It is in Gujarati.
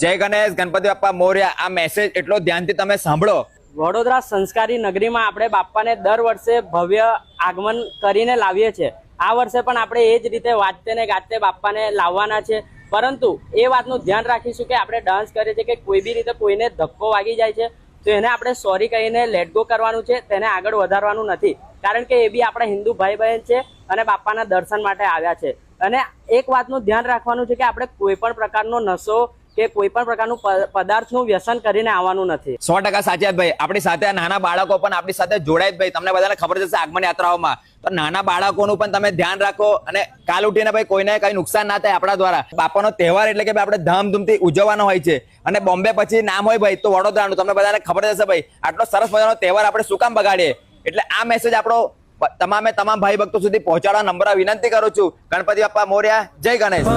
જય ગણેશ, ગણપતિ બાપ્પા મોર્યા. આ મેસેજ એટલો ધ્યાનથી તમે સાંભળો. વડોદરા સંસ્કારી નગરીમાં આપણે બાપ્પાને દર વર્ષે ભવ્ય આગમન કરીને લાવીએ છીએ. આ વર્ષે પણ આપણે એ જ રીતે વાજતે ને ગાજતે બાપ્પાને લાવવાના છે. પરંતુ એ વાતનું ધ્યાન રાખીશું કે આપણે ડાન્સ કરીએ છીએ કે કોઈ બી રીતે કોઈને ધક્કો વાગી જાય છે તો એને આપણે સોરી કહીને લેટ ગો કરવાનું છે, તેને આગળ વધારવાનું નથી. કારણ કે એ બી આપણા હિન્દુ ભાઈ બહેન છે અને બાપ્પાના દર્શન માટે આવ્યા છે. અને એક વાતનું ધ્યાન રાખવાનું છે કે આપણે કોઈ પણ પ્રકારનો નશો કે કોઈ પણ પ્રકારનું પદાર્થનું વ્યસન કરીને આવવાનું નથી. 100% સાચી વાત ભાઈ. આપણી સાથે નાના બાળકો પણ આપણી સાથે જોડાય જ ભાઈ. તમને બધાને ખબર છે આગમન યાત્રાઓમાં તો નાના બાળકોનું પણ તમે ધ્યાન રાખો અને કાલ ઉઠીને ભાઈ કોઈને કઈ નુકસાન ના થાય આપણા દ્વારા. બાપાનો તહેવાર એટલે કે ભાઈ આપણે ધામધૂમથી ઉજવવાનો હોય છે. અને બોમ્બે પછી નામ હોય ભાઈ તો વડોદરાનું. તમને બધાને ખબર હશે ભાઈ આટલો સરસ મજાનો તહેવાર આપણે શું કામ બગાડીએ. એટલે આ મેસેજ આપણો તમામ ભાઈ ભક્તો સુધી પહોંચાડવા નમ્ર વિનંતી કરું છું. ગણપતિ બાપ્પા મોર્યા. જય ગણેશ.